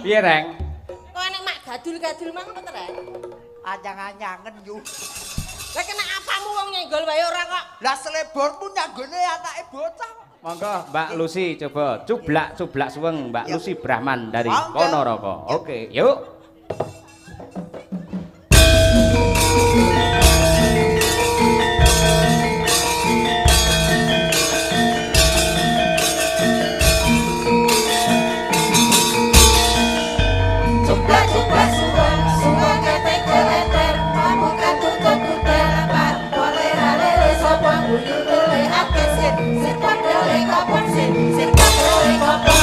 Piye, Reng? Kok nek mak gadul-gadul mang apa to, Reng? Anyang-anyangen yu. Lah kena apamu wong nyenggol wae ora kok. Lah selebormu nyanggone anake bocah. Monggo Mbak Lucy coba cublak suweng Mbak Lucy Brahman dari Monggo. Ponorogo. Oke, yuk. Cuba suwang ketek keleter, pamukan kutek-kutek lepat, lere sapa guyu tule ake sir padele kopon sir padele kopon.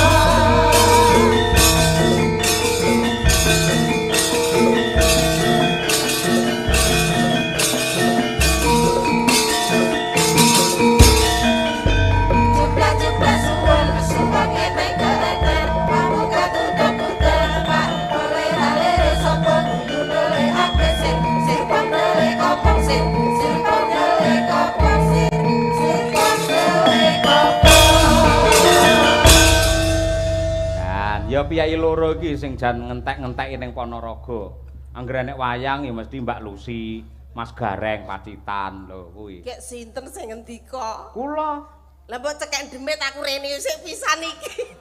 Ya piyai loro iki sing jan ngentek-ngenteki ning Ponorogo. Anggere nek wayang ya mesti Mbak Lucy, Mas Gareng Pacitan lho kuwi. Kek sinten sing ngendika? Kula. Lah mbok cekek demit aku rene sik pisan iki.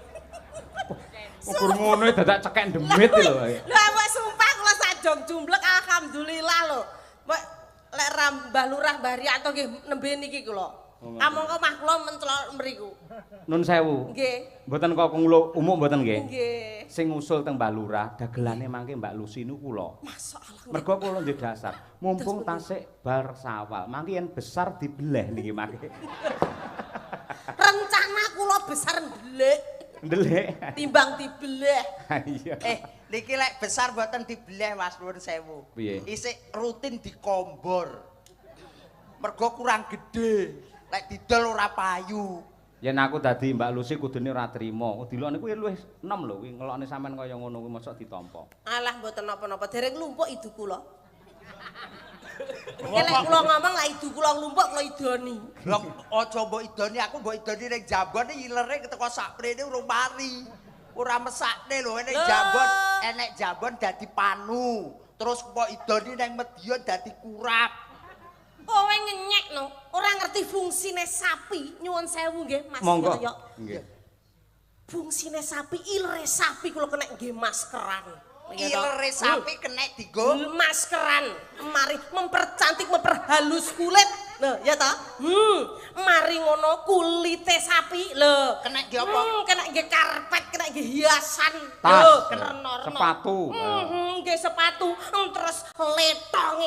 Ukur ngono dadak cekek demit lho. Lah mbok sumpah kula sajong jumblek alhamdulillah lho. Mbok lek Mbah Lurah Mbah Rianto nggih nembe niki kula. Amangka mah kula mencelok mriku. Nun sewu. Nggih. Mboten kok kunglo umum mboten nggih. Nggih. Sing ngusul teng Mbah Lurah dagelane mangke Mbak Lucy niku kula. Masyaallah. Mergo kula nduwe dasar. Mumpung tasik bar sawal, mangke yen besar dibeleh niki mangke. Rencana kula besar ndelik Ndelik. timbang dibeleh. Iya. Niki lek besar mboten dibeleh Mas nuwun sewu. Piye? Isik rutin dikombor. Mergo kurang gedhe. Lek didol ora payu. Yen aku dadi Mbak Lucy kudune ora trima. Dilok niku luwih enom lho kuwi ngelokne sampean kaya ngono kuwi mosok ditampa. Alah mboten napa-napa dereng nglumpuk idu kula. Lek kula ngomong lah idu kula nglumpuk kula idoni. Lho aja mbok idoni aku mbok idoni ning Jambon ilere teko saprene urung mari. Ora mesakne lho nek Jambon enek Jambon dadi panu. Terus mbok idoni ning Medion dadi kurap. Kowe ngenyek no, ora ngerti fungsine sapi. Nyuwun sewu nggih Mas Monggo. Yoyo. Nggih. Fungsine sapi, ilere sapi kula kena nggih maskeran. Ilere sapi kena digo Maskeran, mari mempercantik, memperhalus kulit. Lho, ya ta? Mari ngono kulite sapi. Lho, kena nggih apa? Kena nggih karpet, kena nggih hiasan. Tas, Lho, kena sepatu. Nggih sepatu, terus letong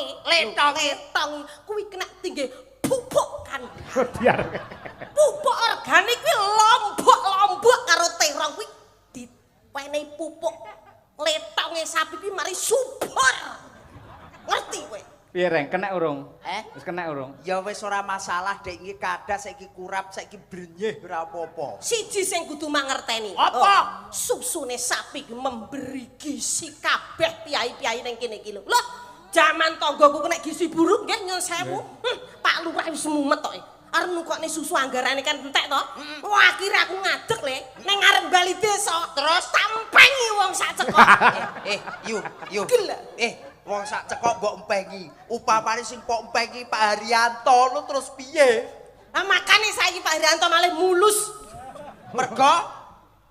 kuwi kena tinggi pupuk kan. Biar. Pupuk organik kuwi lombok karo terong kuwi dipenehi pupuk letonge sapi kuwi mari subur. Ngerti kowe? Piye Reng, kena urung? Wis kena urung? Ya wis ora masalah dek iki kadah saiki kurap saiki brenyeh ora apa-apa. Siji sing kudu mangerteni. Apa? Susune sapi memberi gizi kabeh piyai-piyai ning kene iki lho. Loh, jaman tanggaku kena gizi buruk nggih nyun sewu. Pak Lurah wis mumet tok. Arep nukokne susu anggarane kan entek to. Wah, akhire aku ngadeg le ning ngarep bali desa. Terus tampengi wong sak cekok. Yu. Wong sak cekok mbok empengi. Upamane sing mbok empengi Pak Haryanto lu terus piye? Lah makane saiki Pak Haryanto malih mulus. Mergo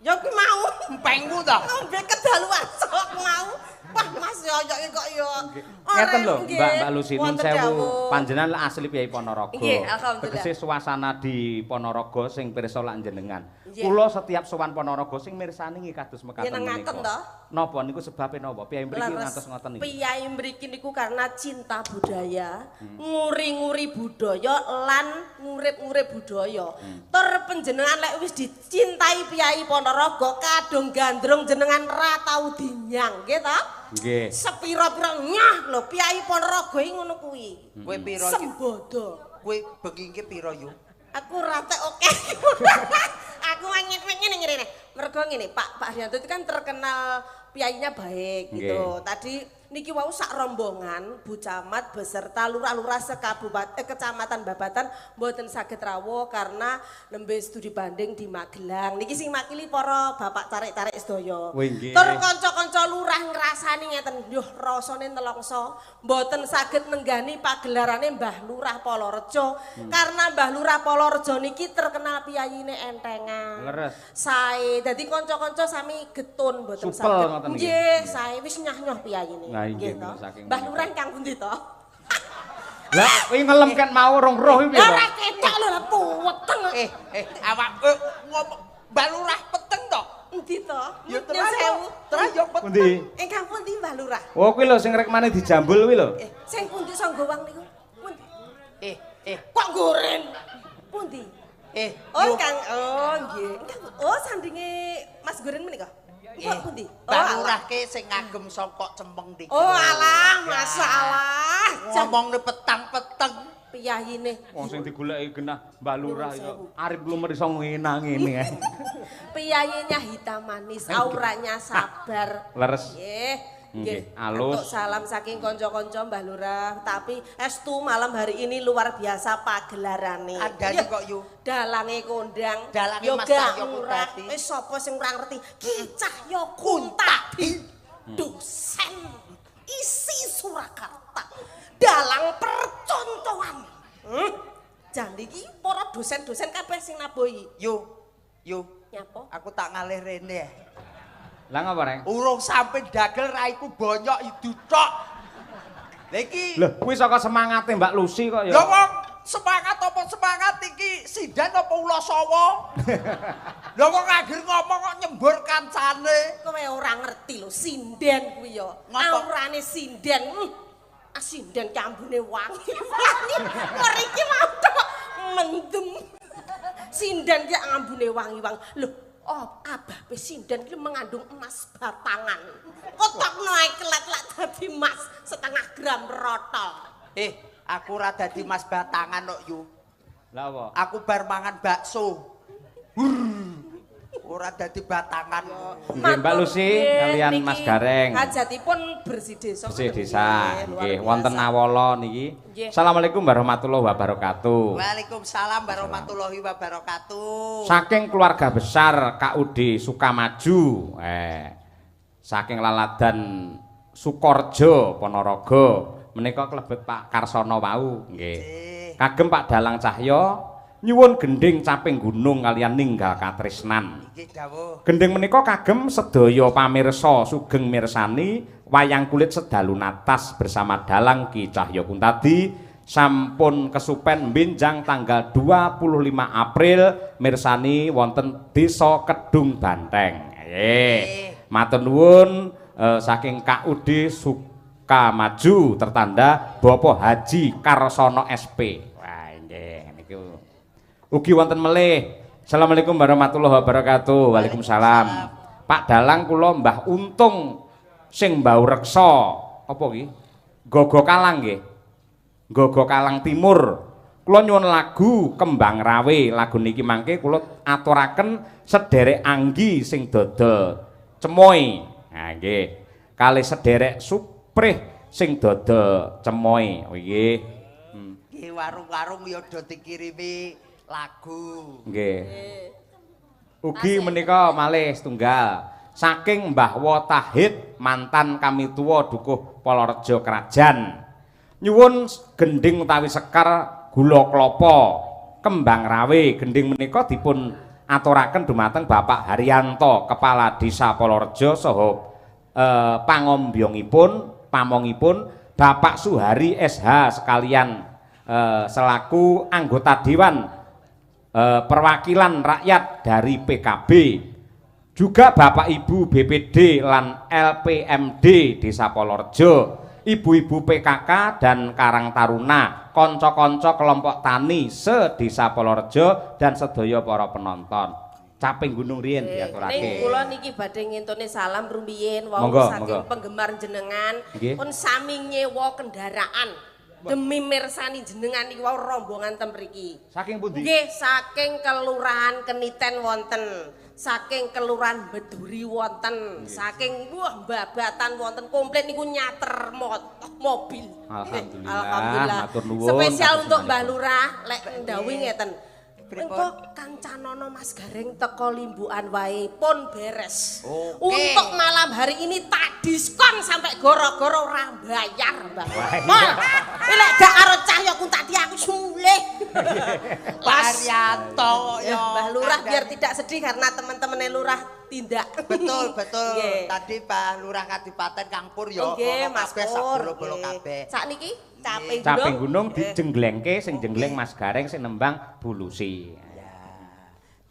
Ya kuwi mau empengmu to. ngombe kedaluan sok mau. Wah, Mas Yoyo iki kok yo. Ngeten lho, Mbak Lucy nun Wonten sewu dawuh. panjenengan asli piyai Ponorogo. Nggih, alhamdulillah. Tegese suasana di Ponorogo sing pirsa lak jenengan. Nggih. Kula setiap sowan Ponorogo sing mirsani nggih kados mekaten Nyenengaken to? Napa niku sebabe napa? Piyai mriki Leres ngantos ngoten niku. Piyai mriki niku karena cinta budaya, nguri-nguri budaya lan ngurip-ngurip budaya. Tur panjenengan lek wis dicintai Piyai Ponorogo, kadung gandrung jenengan ra tau dinyang, nggih ta? Nggih. Sepira-pira nyah lho Piyai Ponorogo iki ngono kuwi. Kowe pira iki? Sembodo. Kowe bengi iki pira yu? Aku rate oke. Aku ngene ngene. Mergo ngene, Pak Haryanto itu kan terkenal piyainya baik gitu. Nggih. Tadi niki wau sak rombongan Bu Camat beserta lurah-lurah kecamatan Babatan mboten saged rawuh karena nembe studi banding di Magelang. Niki sing makili para bapak tarik-tarik sedaya. Tur kanca-kanca lurah ngrasani ngeten, yo rasane nelongso mboten saged nenggani pagelarane Mbah Lurah Polorejo karena Mbah Lurah Polorejo niki terkenal piyayine entengan. Leres. Sae dadi kanca-kanca sami getun mboten Supel saged. ngoten niki. Nggih, sae wis nyah-nyoh piyayine. Nah, inggih Nggih to. saking Mbah Lurah kang pundi to? Lah, kuwi ngelem kan mau rong roh iki Ya lho. ora ketok lho lah puweteng. Awak ngomong Mbak Lurah peteng to? Endi to? Ya Nyun terus sewu. Terus yo peteng. Pundi? Ingkang pundi Mbah Lurah? Oh, kuwi lho sing rek maneh dijambul kuwi lho. Sing pundi Sanggowang niku? Pundi? Kok Goren? Pundi? Oh, yo. Kang, oh nggih. Oh, sandinge Mas Goren menika? Kok pundi? Mbak Lurah ke sing ngagem songkok cempeng iki. Oh, alah, masalah. Ngomongne petang-peteng. Piyayine. Wong sing digoleki genah Mbak Lurah iku arep lumer iso ngenang ngene. Piyayinya hitam manis, auranya sabar. Leres. Nggih. Nggih, alus. Untuk salam saking konco-konco Mbah Lurah, tapi estu malam hari ini luar biasa pagelarane. Andani kok yu. Dalange kondang. Dalange Yo Mas gak Cahyo murah. Kuntadi. Wis sapa sing ora ngerti? Ki Cahyo Kuntadi. Dosen isi Surakarta. Dalang percontohan. Jane iki para dosen-dosen kabeh sing nabohi. Yu. Nyapa? Aku tak ngalih rene. Lah ngapa reng? Urung sampe dagel raiku bonyok idu tok. Lah iki Lho, kuwi saka semangate Mbak Lucy kok ya. lho wong semangat apa semangat iki sindan apa ula sawa? Lho kok ngagir ngomong kok nyembur kancane. Kowe ora ngerti lho, sinden kuwi ya. Ngapa? Aurane sinden. Sinden ki ambune wangi. Mriki mau tok mendem. Sinden ki ambune wangi-wangi. Lho, abah pe sinden ki mengandung emas batangan. Kotokno ae kelat-kelat dadi emas setengah gram rotol. Aku ora dadi mas batangan kok yu. Lah apa? Aku bar mangan bakso. Ora dadi batangan. Nggih Mbak Lucy kalian Mas Gareng. Hajatipun bersih desa. Bersih desa. Luar Nggih, biasa. wonten awala niki. Nggih. Assalamualaikum warahmatullahi wabarakatuh. Waalaikumsalam warahmatullahi wabarakatuh. Saking keluarga besar KUD Sukamaju, saking laladan Sukorjo Ponorogo, menika klebet Pak Karsono wau, nggih. Kagem Pak Dalang Cahyo nyuwun gending caping gunung kalian ninggal katresnan. Nggih dawuh. Gending menika kagem sedaya pamirsa sugeng mirsani wayang kulit sedalu natas bersama Dalang Ki Cahyo Kuntadi sampun kesupen benjang tanggal 25 April mirsani wonten Desa Kedung Banteng. Matur nuwun saking KUD Sukamaju tertanda Bapak Haji Karsono SP. Wah nggih niku. Ugi wonten melih. Assalamualaikum warahmatullahi wabarakatuh. Waalaikumsalam. Pak Dalang kula Mbah Untung sing mbau reksa apa iki? Gogo Kalang nggih. Gogo Kalang Timur. Kula nyuwun lagu Kembang Rawe. Lagu niki mangke kula aturaken sederek Anggi sing dodol cemoy. Nah nggih. Kalih sederek Suprih sing dodol cemoy. Oh nggih. Nggih warung-warung ya do dikirimi lagu. Nggih. Ugi menika malih setunggal saking Mbah Wotahid mantan kami tuwa dukuh Polorejo Krajan. Nyuwun gending utawi sekar gula klapa Kembang Rawe. Gending menika dipun aturaken dumateng Bapak Haryanto Kepala Desa Polorejo saha pamongipun Bapak Suhari SH sekalian selaku anggota dewan perwakilan rakyat dari PKB, juga Bapak Ibu BPD lan LPMD Desa Polorejo, ibu-ibu PKK dan Karang Taruna, konco-konco kelompok tani se-Desa Polorejo dan sedaya para penonton. Caping Gunung Riyen diaturake. Ning kula niki badhe ngenteni salam rumiyin wau Monggo, saking monggo. penggemar jenengan Nggih. pun sami nyewa kendaraan Demi mirsani jenengan iki wau rombongan ten mriki. Saking pundi? Nggih, saking kelurahan Keniten wonten, saking kelurahan Beduri wonten, saking Babatan wonten komplit niku nyater mobil. Alhamdulillah. Matur nuwun. Spesial untuk Mbah Lurah lek ndawi ngeten. Engko Kang Canono Mas Gareng teko limbukan wae pun beres. Untuk malam hari ini tak diskon sampai goro-goro ora bayar, Mbak. Lek gak karo Cahya Kuntadi aku mulih. Parianto ya Mbah Lurah biar tidak sedih karena teman-teman Lurah tindak. Betul. Tadi Pak Lurah Kadipaten Kang Pur ya Nggih, Mas Pur. kabeh. Sakniki Caping gunung dijenglengke sing jengleng Mas Gareng sing nembang Bulusi. Ya.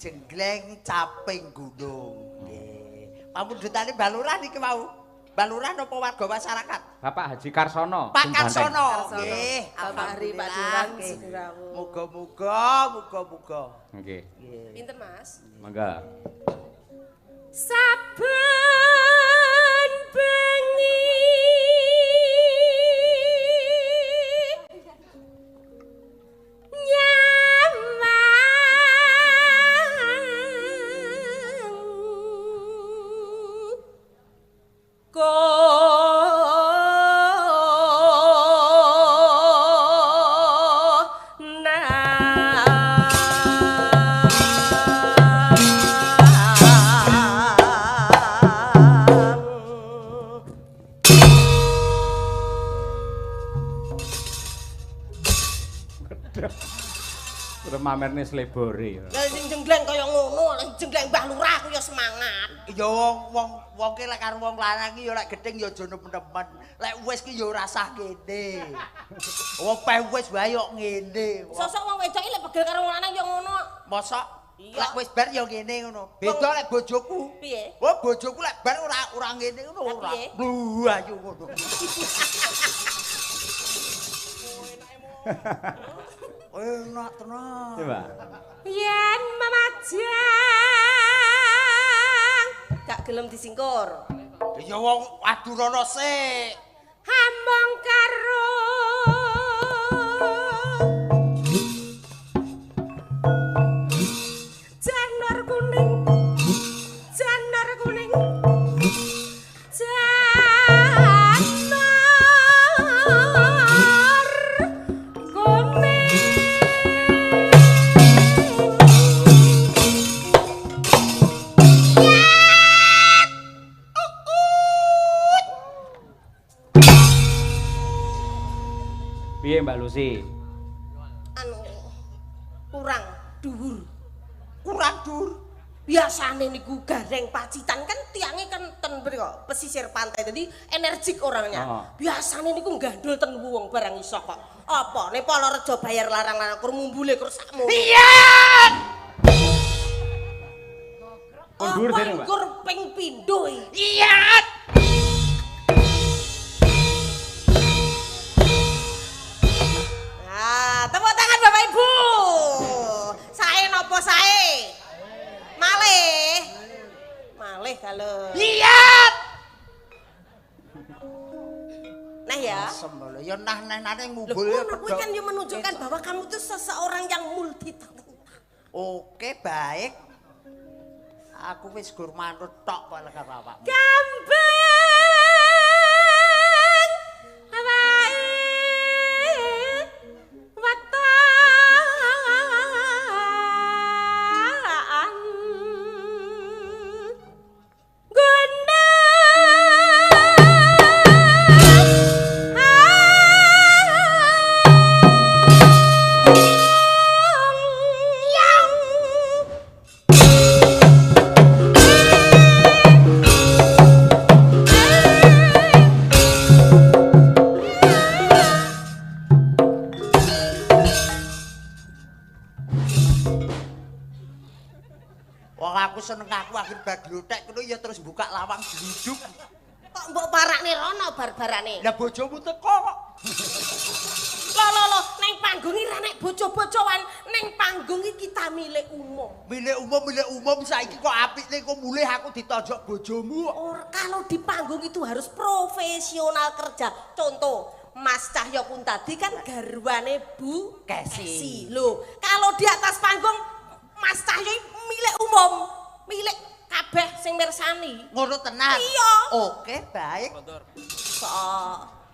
Jengleng Caping Gunung. Nggih. Pamundhutane Mbah Lurah niki mau. Mbah Lurah napa warga masyarakat? Bapak Haji Karsono. Pak Karsono. Nggih, alhamdulillah Pak Durang Sidrawuh. Muga-muga. Nggih. Pinten Mas? Mangga. Saben bengi Mamerne slebore. Lah sing jengleng kaya ngono, jengleng Mbah Lurah aku ya semangat. Ya wong ki lek karo wong lanang ki ya lek gedeng ya aja nemen-nemen. Lek wis ki ya ora sah kene. Wong peh wis wae kok ngene. Sosok wong wedok iki lek begel karo wong lanang ya ngono. Mosok lek wis bar ya ngene ngono. Beda lek bojoku. Piye? Oh bojoku lek bar ora ngene ngono ora. Blu ayu ngono. Enak tenan. Coba. Yen mamajang gak gelem disingkur. Ya wong adurana sik. Hamong karo janur kuning. Piye Mbak Lucy? Kurang dhuwur. Biasane niku Gareng Pacitan kan tiange kan ten mriko pesisir pantai jadi energik orangnya. Biasane niku gandul ten wong barang iso kok. Apa nek Polorejo bayar larang-larang kur mumbule kur sakmu. Iya. Kondur dene, Mbak. Kur ping pindho iki. Iya. Tepuk tangan Bapak Ibu. Sae napa sae? Malih kalau. Lihat. Nah ya. Sembel ya nah-nane ngumbul ya pedhok. Kan yang menunjukkan bahwa kamu itu seseorang yang multi talenta. Oke, baik. Aku wis gur manut tok kok karo awakmu. Gambang. Seneng aku akhir baglotek ngono ya terus buka lawang gluduk. Kok mbok parakne rono bar-barane. Lah bojomu teko kok. Loh, neng panggung iki ra nek bojo-bojoan, neng panggung iki kita milik umum. Milik umum saiki kok apikne kok mulih aku ditojok bojomu. Kalau di panggung itu harus profesional kerja. Contoh, Mas Cahyo Kuntadi kan garwane Bu Kesi. Loh, kalau di atas panggung Mas Cahyo milik umum, milik kabeh sing mirsani. Ngono tenan. Iya. Oke, baik. So,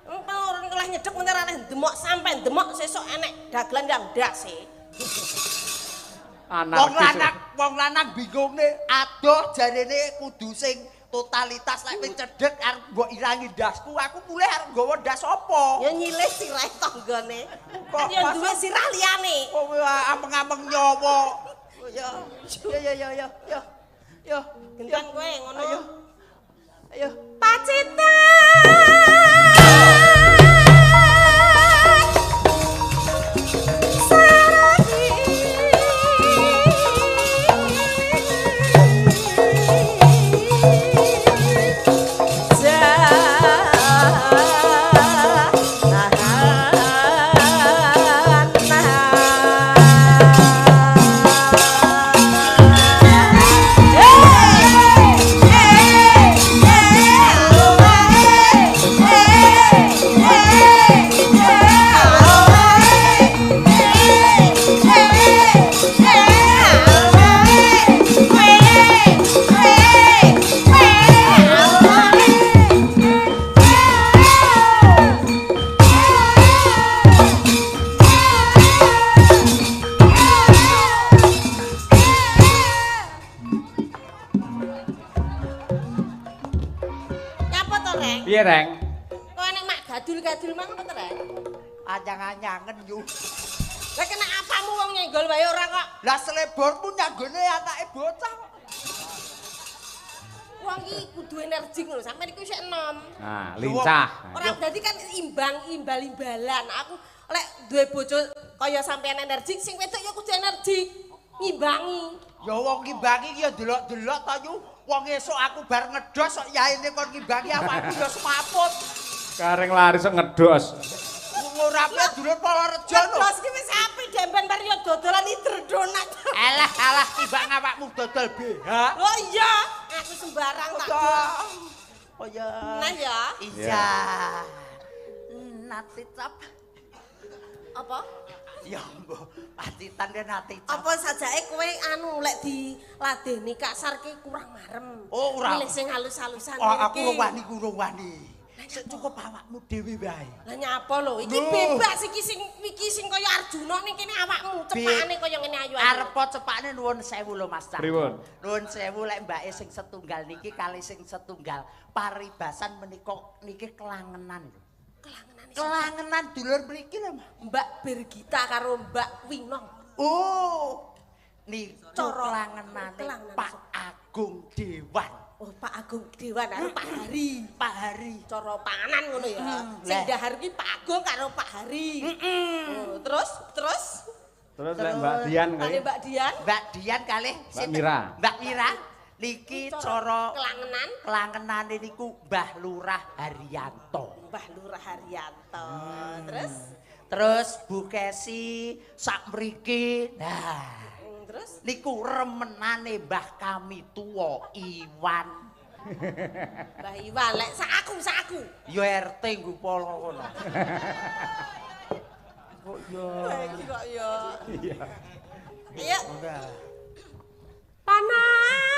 orang kelah nyedek meneh aneh demok sampai demok sesuk enek dagelan yang ndas e. Wong lanang bingungne adoh jarene kudu sing totalitas lek wis cedhek arep mbok irangi ndasku aku mulih arep nggawa ndas apa? Ya nyilih sirah tanggane. Kok Ya duwe sirah liyane. Kok ameng-ameng nyawa. Ya. Yo. Gendang kowe ngono. Ayo. Pacita. Piye, Reng? Kok enek mak gadul-gadul mang apa to, Rek? Anyang-anyangen yu. Lah kena apamu wong nyenggol wae ora kok. Lah selebormu nyanggone anake bocah. Wong iki kudu energi ngono, sampeyan iku isih enom. Nah, lincah. Ora dadi kan imbal-imbalan. Aku lek duwe bojo kaya sampeyan energi, sing wedok ya kudu energi. Ngimbangi. Ya wong ngimbangi ya delok-delok ta yu. Wong esuk aku bar ngedos kok yaene kon ngimbangi awakku ya semaput. Kareng lari sok ngedos. Ngurape dulur Polorejo lho. Terus ki wis apik demben bar yo dodolaniter donat. Alah timbang awakmu dodol BH. Oh iya, aku sembarang tak. Oh ya. Nah ya. Iya. Nati cap. Apa? Ya mbok, pacitan ya nati cap. Apa sajake kowe anu lek diladeni kasar ki kurang marem. Oh ora. Milih sing halus-halusan. Oh aku urung wani. Sik cukup awakmu dhewe wae. Lah nyapa lho, iki bebas iki sing kaya Arjuna ning kene awakmu cepakane kaya ngene ayu. Arepa cepakane nuwun sewu lho Mas Cak. Pripun? Nuwun sewu lek mbake sing setunggal niki kali sing setunggal paribasan menika niki kelangenan lho. Kelangenan dulur mriki lho Mbak Bergita karo Mbak Winong. Oh. Niki Kelangenane Pak Agung Dewan. Oh, Pak Agung Dewan karo Pak Hari. Pak Hari. Cara panganan ngono ya. Sing dahar ki Pak Agung karo Pak Hari. Oh, terus Terus lek Mbak Dian kali. Mbak Dian. Mbak Dian kalih Mbak Mira. Mbak Mira niki cara kelangenan. Kelangenane niku Mbah Lurah Haryanto. Mbah Lurah Haryanto. Terus Bu Kesi sak mriki. Nah, terus niku remenane Mbah kami tuwa Iwan. Mbah Iwan lek sak aku. Yo RT ngupolo kono. Kok yo. Iki kok yo. Iya. Ayo. Enggak. Panas.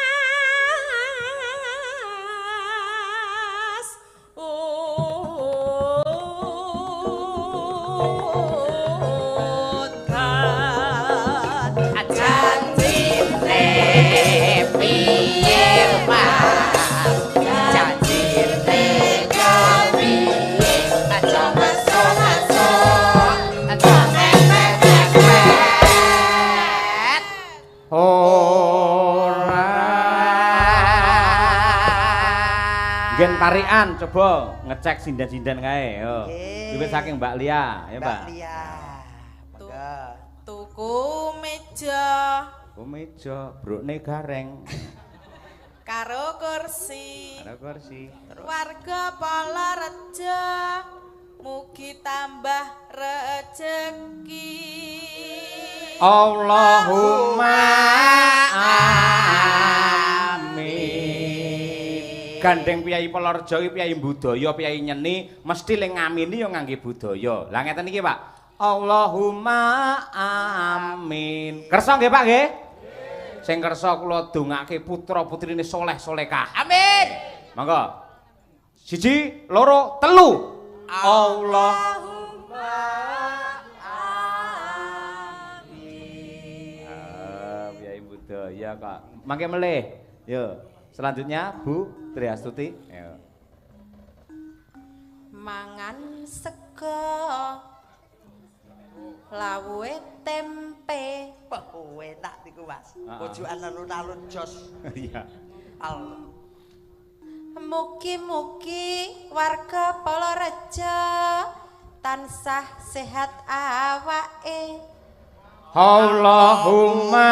Gen tarian coba ngecek sinden-sinden kae yo. Wiwit saking Mbak Lia, ya Mbak. Mbak Lia. Monggo. Tuku meja Meja, brukne gareng. karo kursi. Ada kursi. Warga Polorejo mugi tambah rejeki. Allahumma amin. gandeng piyai Palorjo iki piyai budaya, piyai nyeni, mesti ling ngamini ya ngangge budaya. Lah ngeten iki, Pak. Allahumma amin. Kersa nggih, Pak nggih? Sing kersa kula dongake putra-putrine saleh salehah. Amin. Monggo. 1, 2, 3. Allah. Piyai budaya kok. Mangke melih. Yo. Selanjutnya Bu Triastuti. Yo. Mangan sego lawuhe tempe. Wah, enak niku, Mas. Pojokan alun-alun jos. Iya. Mugi-mugi warga Palorejo tansah sehat awake. Allahumma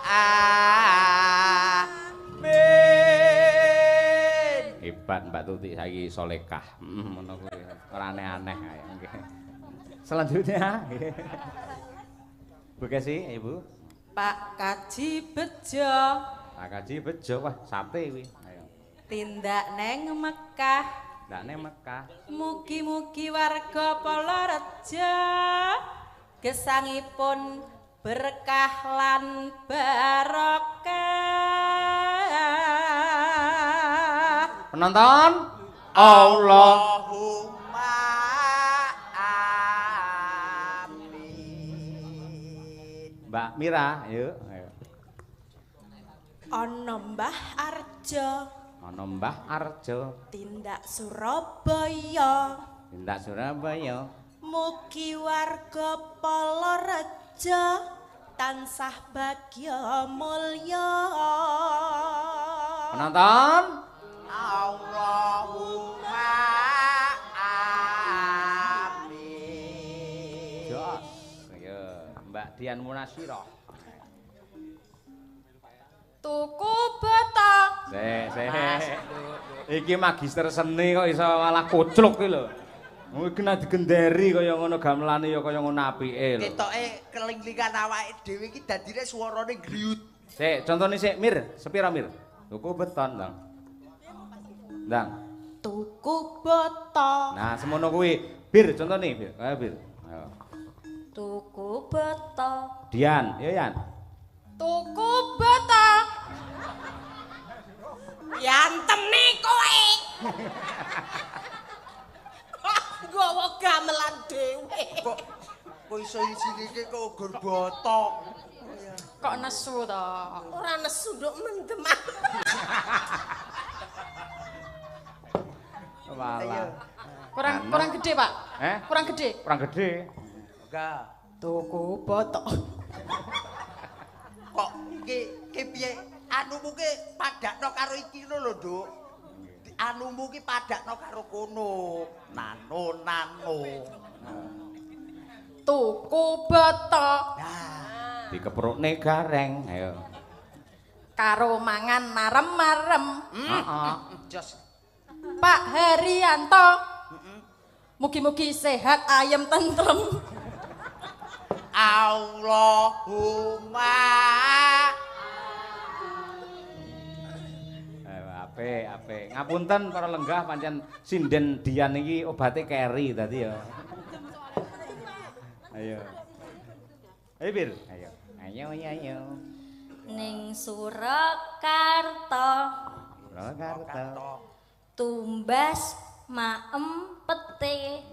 amin. Hebat Mbak Tuti saiki solekah. Ngono kuwi. Ora aneh-aneh ae nggih. Selanjutnya Bu Kesi, Ibu. Pak Kaji Bejo Pak Kaji Bejo, wah sate kuwi. Ayo. tindak neng Mekah. Ndak neng Mekah. Mugi-mugi warga Palorejo gesangipun berkah lan barokah. Penonton Allah. Allahumma amin. Mbak Mira, yuk. Ayo. Ana Mbah Arjo Ana Mbah Arjo, tindak Surabaya. tindak Surabaya. Mugi warga Palorejo tansah bagya mulya. Penonton Allahumma amin. Jos. Ayo, Mbak Dian Munasiro. Tuku betok. Iki magister seni kok iso malah kocluk iki lho. Iki nek digenderi kaya ngono gamelane ya kaya ngono apike lho. Ketoke kelinglingan awake dhewe iki dadine suarane griyut. Sik, contone sik, Mir, sepira Mir? Tuku beton, Ndang. Ndang. Tuku betok. Nah, semono kuwi. Bir, contone, Bir. Ayo, Bir. Ayo. Tuku betok. Dian, ya Yan. Tuku betok. Yantemne kowe. Gowo gamelan dhewe. Kok iso isine kok ugur botok. Kok nesu to? Ora nesu nduk mendem. Walah. Kurang gede, Pak. Kurang gede. Kurang gede. Enggak. Tuku botok. Kok ki piye? Anumu ki padakno karo iki lho, Nduk. Anumu ki padakno karo kono. Nano. Tuku botok. Nah, Dikeprukne gareng. Ayo. Karo mangan marem-marem. Heeh. jos. Pak Herianto. Mugi-mugi sehat ayem tentrem. Allahumma Apik. Ngapunten para lenggah pancen sinden Dian iki obate keri tadi ya. Ayo. Ayo Bir, ayo. Ayo. Ning Surakarta tumbas maem pete.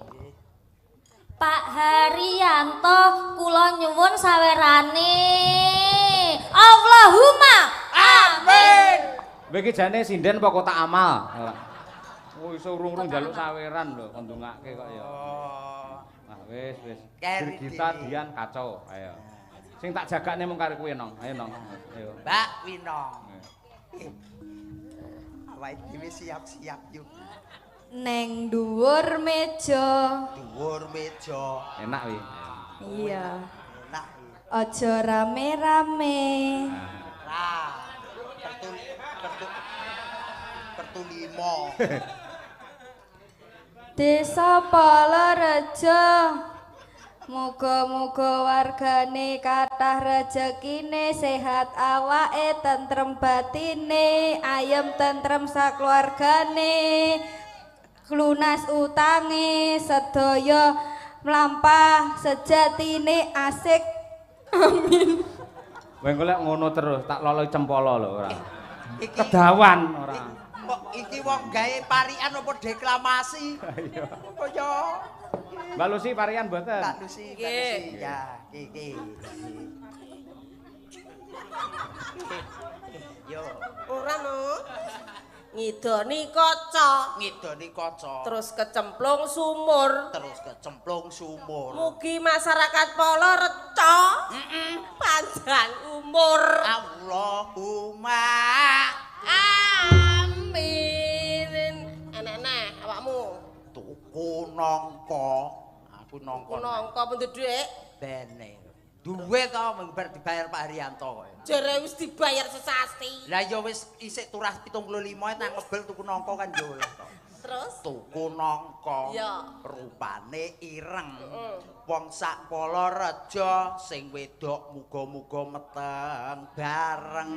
Pak Haryanto kula nyuwun sawerane. Allahumma amin. Kowe iki jane sinden apa kotak amal? Oh iso urung-urung njaluk saweran lho kon ndongake kok ya. Nah wis. Dirgita Dian kacau. Ayo. Sing tak jagane mung karo kowe nong. Ayo nong. Ayo. Mbak Winong. Awake dhewe siap-siap yuk. Neng dhuwur meja. Dhuwur meja. Enak wi. Iya. Enak. Aja rame-rame. Nah. Kertu 5. Desa Palorejo Muga-muga wargane kathah rejekine, sehat awake, tentrem batine, ayem tentrem sakluargane, lunas utange, sedaya mlampah sejatine asik. Amin. Kowe golek ngono terus, tak lolo cempala lho ora. Kedawan ora. Kok iki wong gawe parian apa deklamasi? Iya. Apa ya? Mbak Lucy parian mboten? Mbak Lucy, Mbak Lucy. Ya, iki. Yo, Ora no. Ngidoni kaca, terus kecemplung sumur. Mugi masyarakat Polo reca. Panjang umur. Allahumma amin. Enek-enek awakmu. Tuku nangka. Aku nangka. Nangka bentuk dhuwit. Bene. Duwe to mengbar dibayar Pak Haryanto kok. Jare wis dibayar sesasi. Lah ya wis isik turah 75 nang ngebel tuku nangka kan yo lah to. Terus tuku nangka. Ya. Rupane ireng. Wong sak Polorejo sing wedok muga-muga meteng bareng.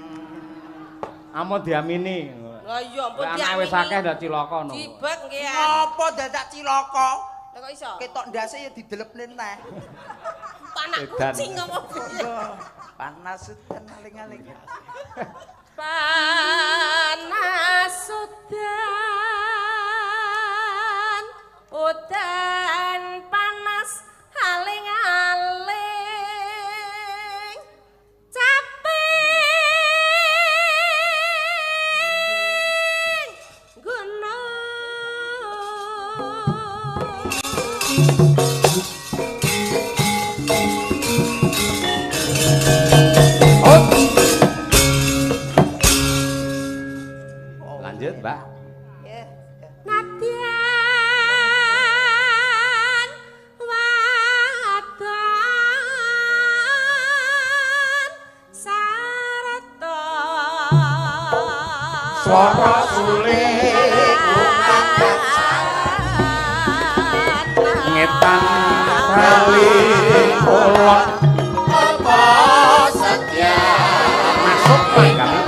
Amo diamini. Lah iya ampun Lah diamini. wis akeh dak cilaka no. Dibek nggih. Ngopo dadak cilaka? Lah kok iso? Ketok ndase ya didelepne neh. Panak Edan. kucing ngomong piye? Panas udan aling-aling. Panas udan panas aling-aling capek gunung. Lanjut, Mbak. Nadyan wadon sarta Swara suling ngetan kali kula apa setya masuk panggang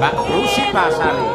Mbak Lucy Pasari.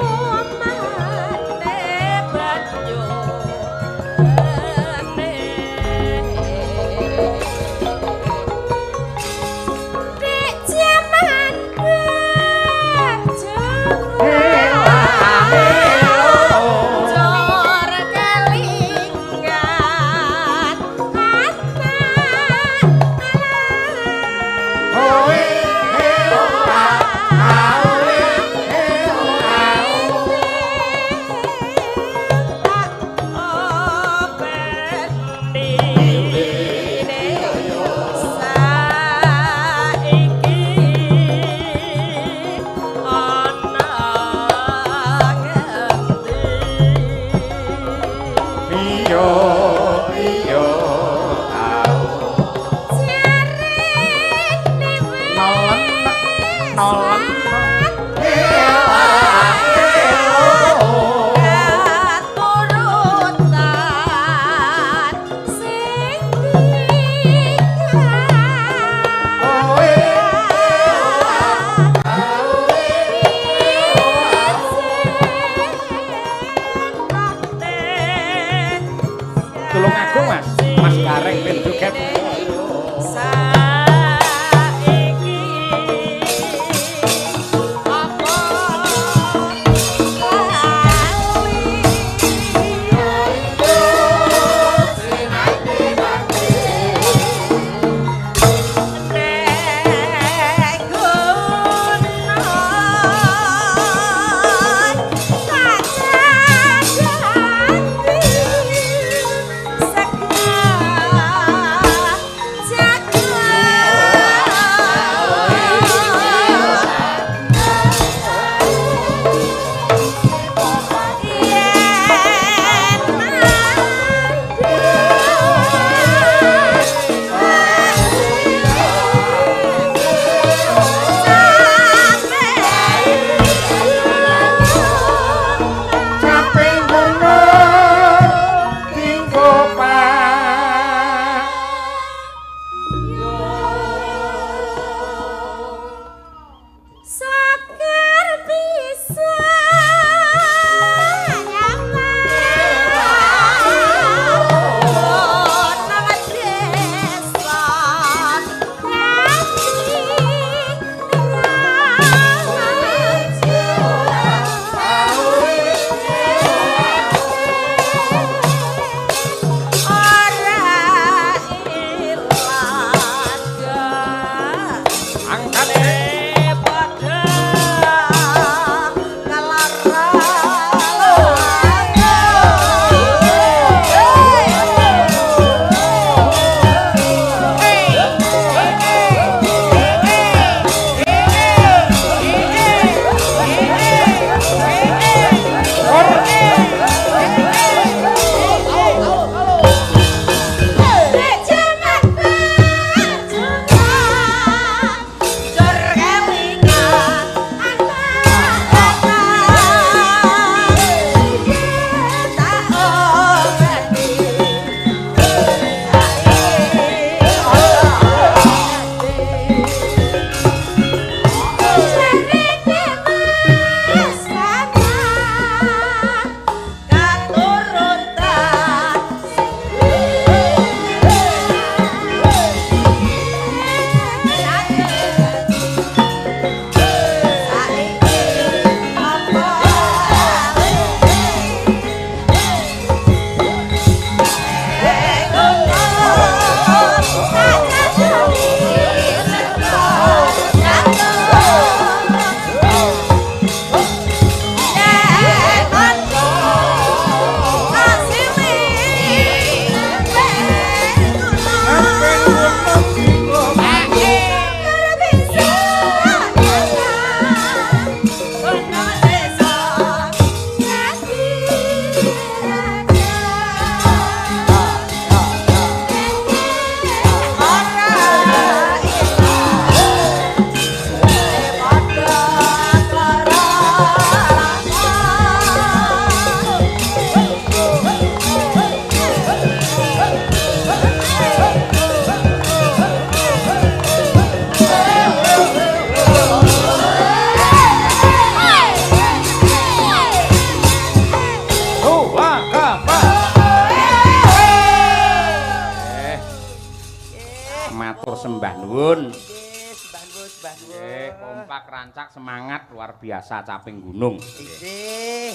Matur sembah nuwun. Sembah nuwun. Nggih, kompak rancak semangat luar biasa caping gunung. Nggih.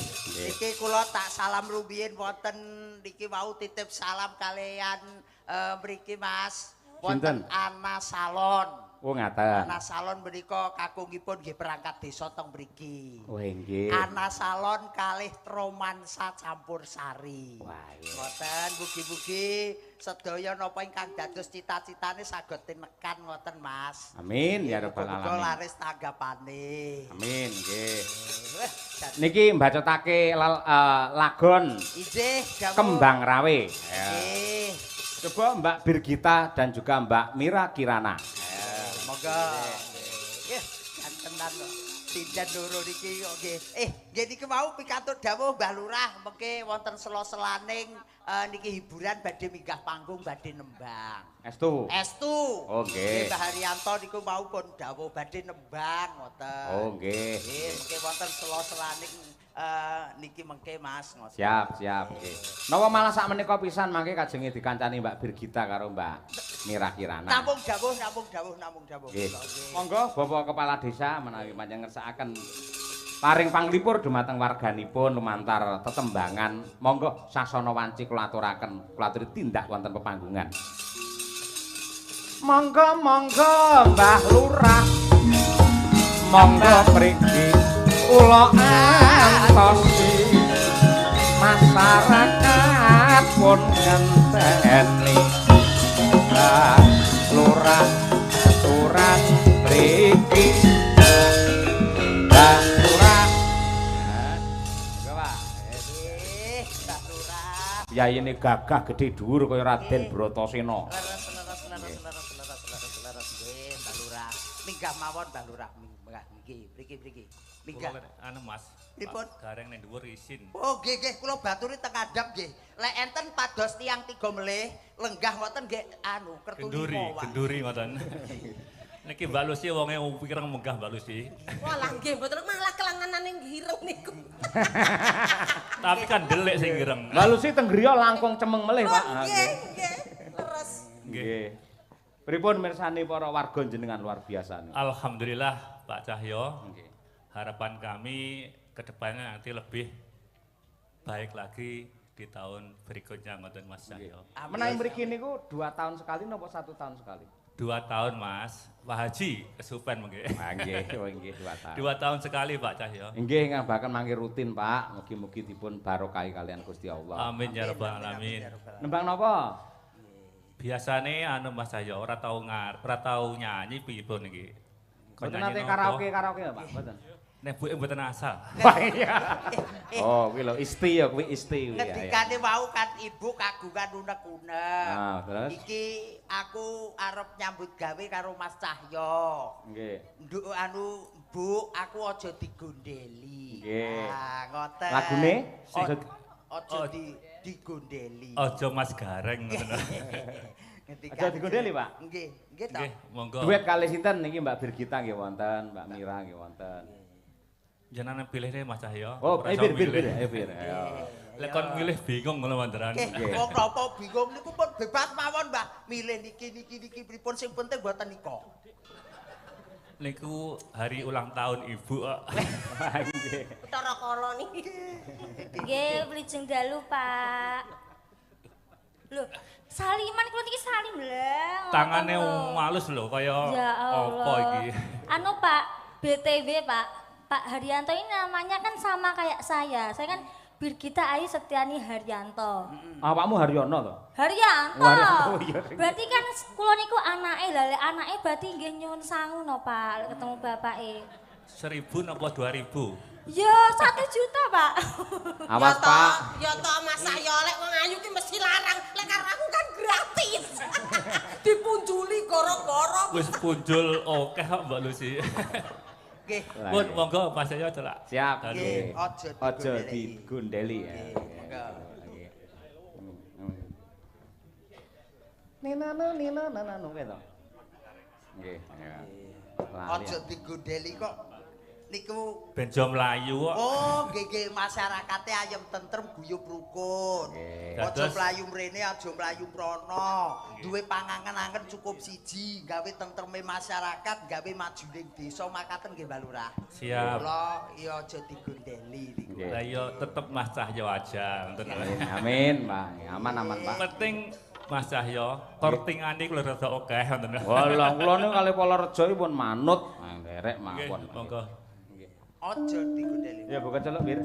Iki kula tak salam rumiyin wonten niki wau titip salam kalian mriki Mas. Wonten Ana Salon. Oh ngaten. Ana Salon menika kakungipun nggih perangkat desa teng mriki. Oh nggih. Ana Salon kalih romansa campur sari. Wah, iya. Ngoten mugi-mugi sedaya napa ingkang dados cita-citane saged tinekan ngoten Mas. Amin ya rabbal Muga alamin. laris tanggapane. Amin nggih. Dan Niki mbacotake lagon inggih dawuh. Kembang Rawe. Nggih. Coba Mbak Birgita dan juga Mbak Mira Kirana. Moga. Nggih, gantenan kok. Tindan loro niki kok nggih. Nggih niki mau pikantuk dawuh Mbah Lurah mengke wonten sela-selaning niki hiburan badhe minggah panggung badhe nembang. Estu. Estu. Oh, nggih. Mbah Haryanto niku mau pun dawuh badhe nembang ngoten. Oh nggih. Nggih, mengke wonten sela-selaning niki mengke Mas ngoten. Siap nggih. Napa malah sak menika pisan mangke kajenge dikancani Mbak Birgita karo Mbak Mira Kirana. Namung dawuh. Nggih. Monggo Bapak Kepala Desa menawi panjenengan ngersakaken paring panglipur dumateng warganipun lumantar tetembangan. Monggo sasana wanci kula aturaken, kula aturi tindak wonten pepanggungan. Monggo Mbah Lurah. Monggo mriki kula antosi masyarakat pun ngenteni Mbah Lurah aturan mriki Mbah Lurah. Monggo Pak. Nggih, Mbah Lurah. Yayine gagah gedhe dhuwur kaya Raden Bratasena. Leres. Nggih, Mbah Lurah. Minggah mawon Mbah Lurah. Minggah mriki. Minggah. Anu Mas. Pripun? Gareng ning dhuwur isin. Oh, nggih, kula baturi teng adap nggih. Lek enten pados tiyang 3 melih, lenggah ngoten nggih anu kertu limo, Pak. Genduri ngoten. Niki Mbak Lucy wonge pireng munggah Mbak Lucy. Walah nggih mboten malah kelanganan ning gireng niku. Tapi kan delik sing ireng. Mbak Lucy teng griya langkung cemeng melih, Pak. Oh, nggih. Terus Nggih. Pripun mirsani para warga jenengan luar biasa niku. Alhamdulillah Pak Cahyo. Nggih. Harapan kami ke depannya nanti lebih baik lagi di tahun berikutnya ngoten Mas Cahyo. Menawi mriki niku 2 tahun sekali napa 1 tahun sekali? 2 tahun Mas. Pak Haji kesupen mengke. Ah nggih, oh nggih 2 tahun. 2 tahun sekali Pak Cahyo. Nggih ngabaken mangke rutin, Pak. Mugi-mugi dipun barokahi kalian Gusti Allah. Amin ya rabbal alamin. Nembang napa? Biasane anu Mas Cahyo ora tau nyanyi pripun iki. Mboten nate karaoke Pak, mboten. Nek buke mboten asal. Wah iya. Oh, kuwi lho isti ya, kuwi isti kuwi ya. Ngendikane wau kan ibu kagungan unek-unek. Ah, terus? Iki aku arep nyambut gawe karo Mas Cahyo. Nggih. Nduk anu Bu, aku aja digondeli. Nggih. Nah, ngoten. Lagune? Aja digondeli. Ojo Mas Gareng ngoten. Aja digondeli, Pak. Nggih to. Nggih, monggo. Duet kali sinten niki Mbak Birgita nggih wonten, Mbak Mira nggih wonten. Jenengan pilih deh Mas Cahyo. Oh, Ora iso bir. milih. Ayo. Lek kon milih bingung ngono wanderan. Nggih, wong napa bingung niku pun bebas mawon, Mbah. Milih niki pripun sing penting mboten nika. Niku hari ulang tahun Ibu kok. Nggih. Cara kala niki. Nggih, wilujeng dalu, Pak. Lho, saliman kula iki salim lho. Tangane malus lho kaya Ya apa Allah. iki. Anu Pak, BTW Pak Haryanto ini namanya kan sama kayak saya. Saya kan Birgita Ayu Setiani Haryanto. Awakmu Haryono to? Haryanto. Oh, iya. Berarti kan kula niku anake, lha anake berarti nggih nyuwun sangu no Pak, ketemu bapake. 1000 napa 2000? Ya 1 juta, Pak. Awas, Pak. Ya toh Mas Cahyo lek wong ayu ki mesti larang. Lek karo aku kan gratis. Dipunjuli gara-gara. Wis punjul akeh kok Mbak Lucy. Nggih. Pun monggo Mas Cahyo celak. Siap. Nggih, Aja digondeli ya. Monggo. Nina kuwi to. Nggih, ya. Lali. Aja digondeli kok. Niku benjo mlayu kok. oh nggih masyarakate ayem tentrem guyub rukun. Aja mlayu mrene aja mlayu mrono. Duwe pangangen-angen cukup siji gawe tentreme masyarakat, gawe majuning desa makaten nggih Mbak Lurah. Siap. Kula ya aja digondeli niku. Lah ya tetep Mas Cahyo aja ngoten. Amin, Pak. Aman, Pak. Penting Mas Cahyo, kortingane kula rada akeh ngoten. Walah, kula niku kalih Palareja pun manut. Nderek mawon. Monggo. Aja digondeli. Ya buka celuk, Bir.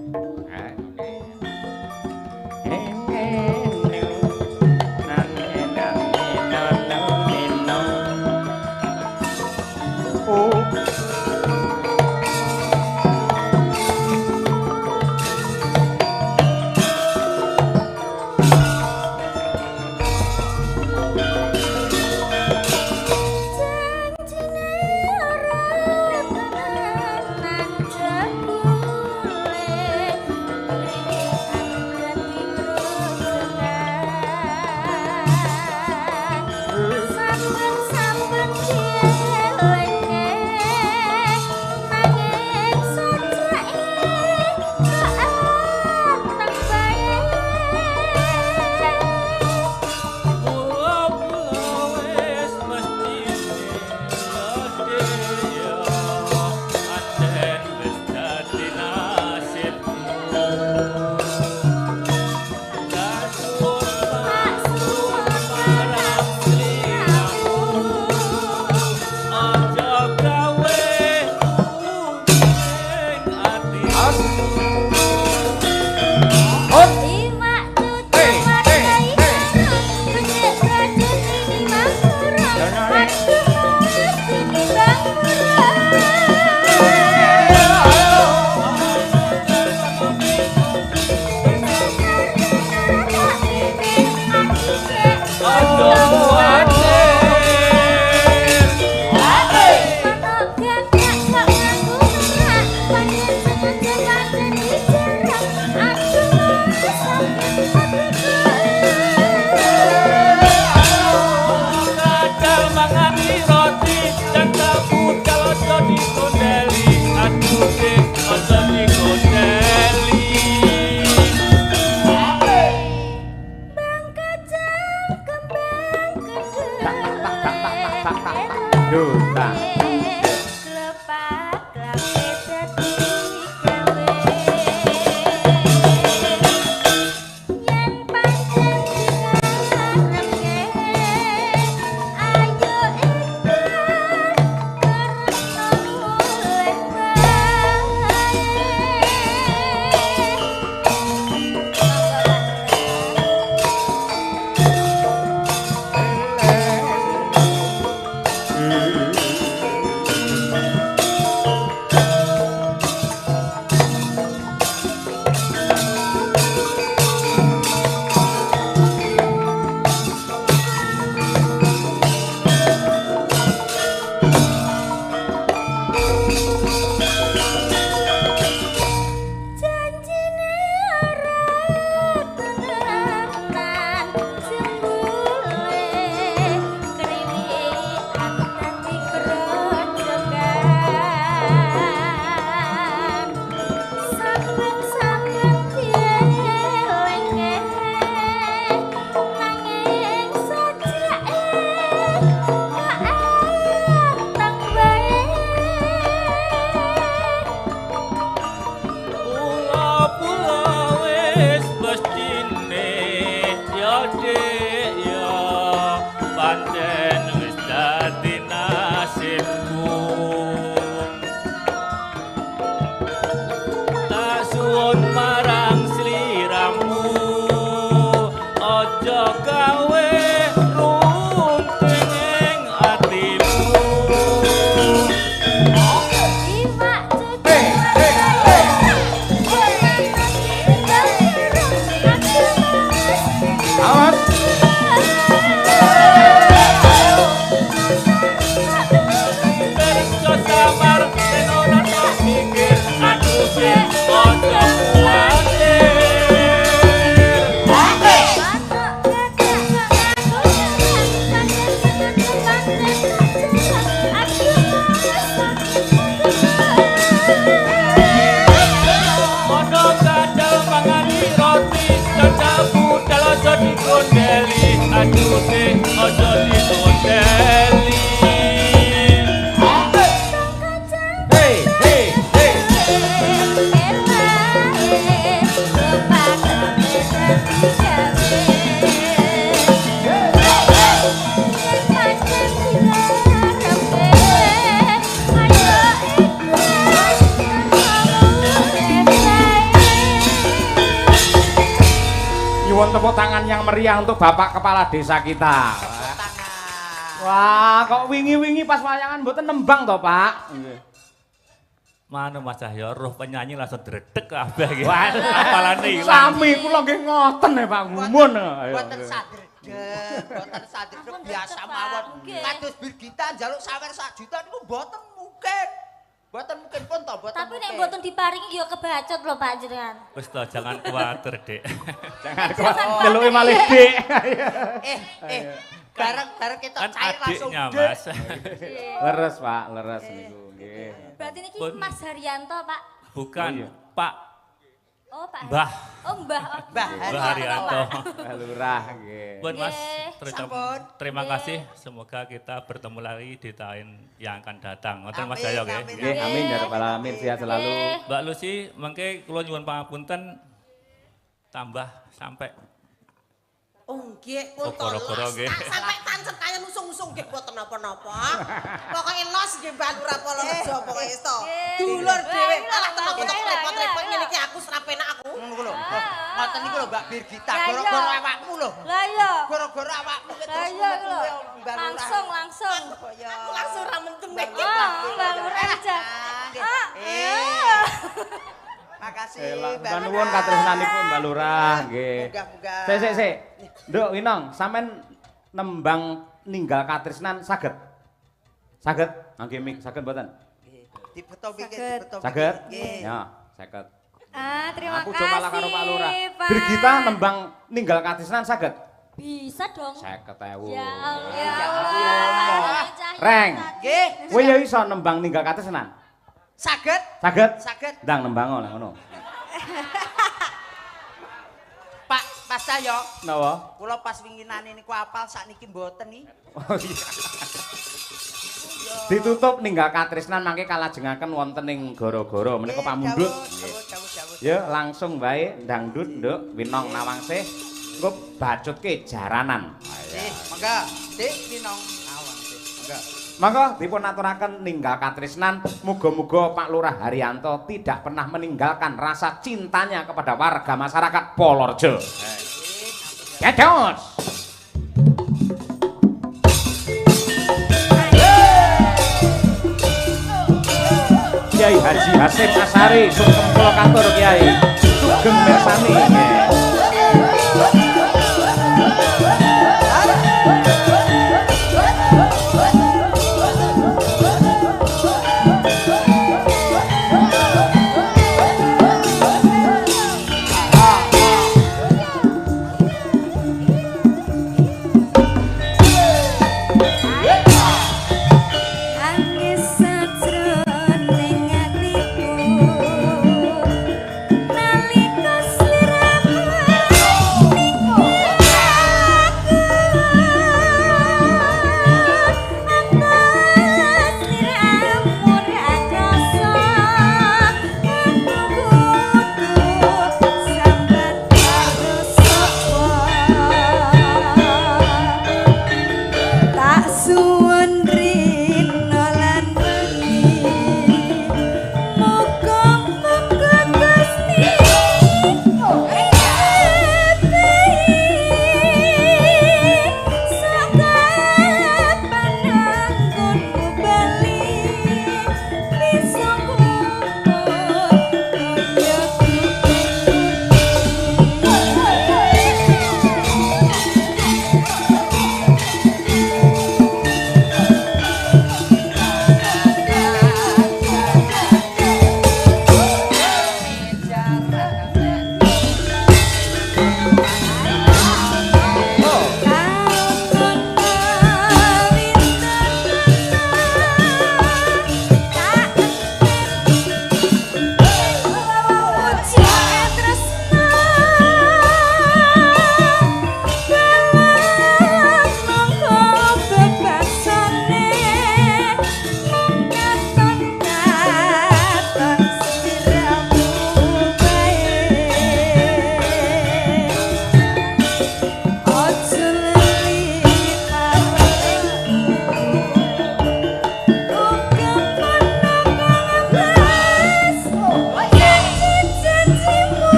ojo ditondeli. Hei, hei, hei. Nyuwun tepuk tangan yang meriah untuk Bapak Kepala Desa kita. Wah, kok wingi-wingi pas wayangan mboten nembang toh, Pak? Mana Mas Cahyo, roh penyanyi langsung dredeg kabeh iki. Waduh. Apalane ilang. Sami kula nggih ngoten ya Pak Mumun. Boten sadredeg biasa mawon. Kados Birgita njaluk sawer 1 juta niku mboten mungkin. Boten mungkin pun toh, boten. Tapi nek mboten diparingi ya kebacot lho Pak jenengan. Wis toh, jangan kuwatir, Dik. Jangan kuat nyeluki malih Dik. Bareng kita Kan cair langsung. adiknya, Mas. Leres Pak, leres niku nggih. Berarti niki Pun. Mas Haryanto, Pak. Bukan, Oh, iya. Pak Oh, Pak. Mbah. Oh, Mbah. Mbah Haryanto. Lurah nggih. Pun Mas, Nggih. Sampun. terima kasih. Semoga kita bertemu lagi di tahun yang akan datang. Ngoten Mas Amin, Cahyo nggih. amin. Nggih, amin ya rabbal alamin, sehat selalu. Mbak Lucy, mengke kula nyuwun pangapunten tambah sampai Oh nggih, Oh, goro-goro nggih. Sampai tancep kaya nusung-nusung nggih boten napa-napa. Pokoke los nggih Mbak Lurah Polorejo pokoke to. Dulur dhewe. Alah telepon repot-repot ngene iki aku ora penak aku. Ngono lho. Ngoten niku lho Mbak Birgita, Ya, gara-gara iya. awakmu lho. Lah iya. Gara-gara awakmu Lah terus iya lho. Mbak Lurah. Langsung. Aku langsung ora mendem nek. Mbak Lurah aja. Makasih Mbak Mbak nuwun katresnanipun Mbak Lurah nggih. Muga-muga. Sik. Nduk Winong, sampean nembang ninggal katresnan saged? Saged? Nggih mik saged mboten? Dibeto mikir, Saged. dibeto mikir. Saged? Nggih. Ya, saged. Terima Aku kasih. coba lah karo Pak Lurah. Pak. Birgita nembang ninggal katresnan saged? Bisa dong. 50.000. Ya Allah. Reng. Nggih. Kowe ya iso nembang ninggal katresnan? Saged? Saged? Saged. Ndang nembang oleh ngono. Pak Mas Cahyo, Napa? kula pas winginane niku apal sakniki mboten nih. Oh iya. Ditutup ninggal katresnan mangke kalajengaken wonten ing gara-gara menika pamundhut. Jawut. Ya langsung bae dangdut nduk Winong Nawangsih engko bacutke jaranan. Mangga, Dik Winong Nawangsih. Mangga. Maka dipun aturaken ninggal katresnan, muga-muga Pak Lurah Haryanto tidak pernah meninggalkan rasa cintanya kepada warga masyarakat Polorejo. Gados. Kiai Haji Hasim Asari, Sugeng kula katur Kiai. Sugeng mirsani nggih. Nalika sliramu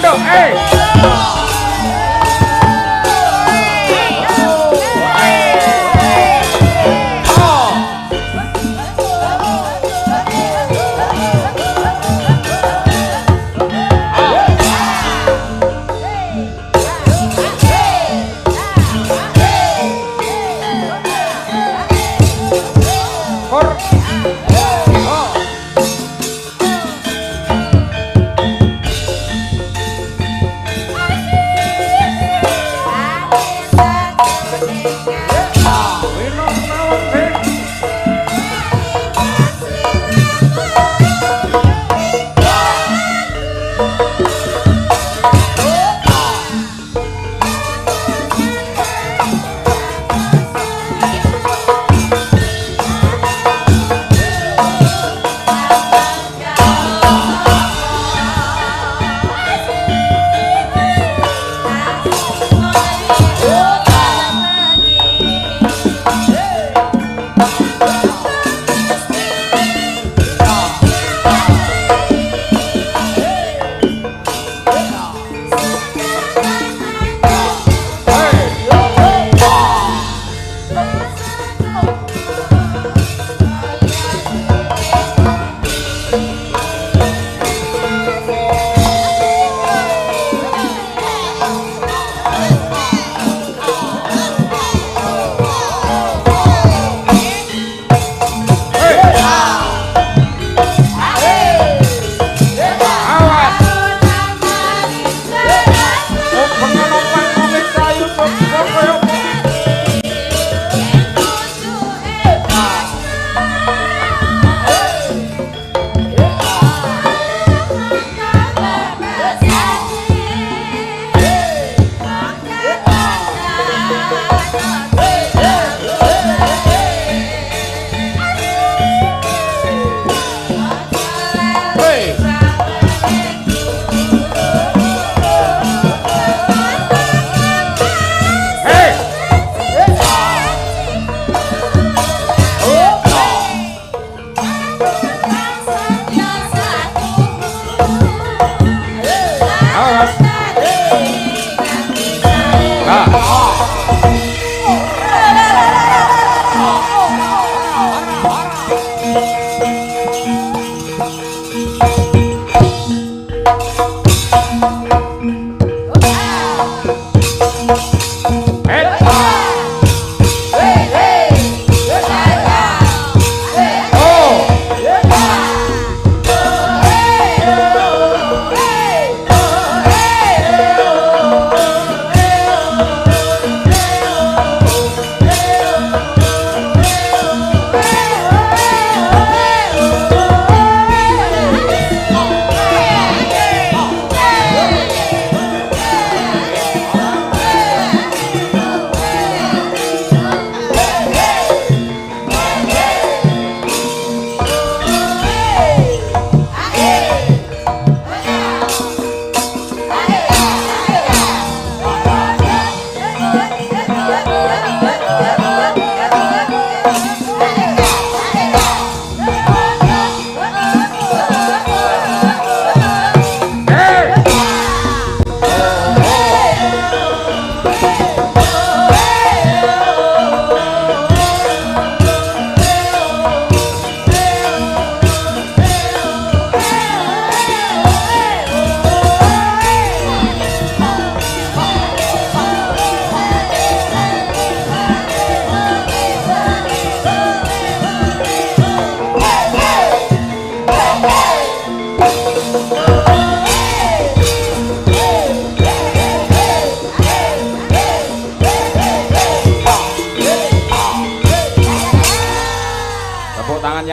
komando.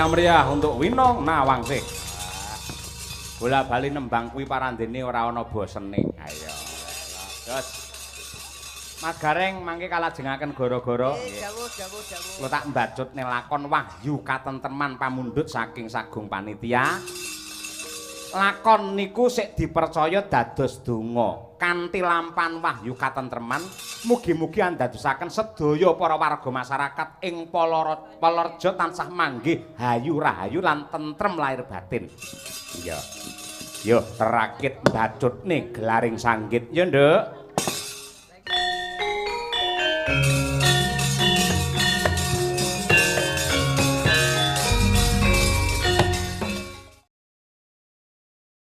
yang meriah untuk Winong Nawangsih. Bola bali nembang kuwi parandene ora ana bosene. Ayo. Terus Mas Gareng mangke kalajengaken gara-gara dawuh. Kula tak mbacut ning lakon Wahyu Katentreman pamundhut saking Sagung Panitia. Lakon niku sik dipercaya dados donga kanthi lampan Wahyu Katentreman mugi-mugi andadosaken sedaya para warga masyarakat ing Palorjo tansah manggih hayu rahayu lan tentrem lahir batin. Iya. Yo terakit bacut nih gelaring sanggit ya nduk.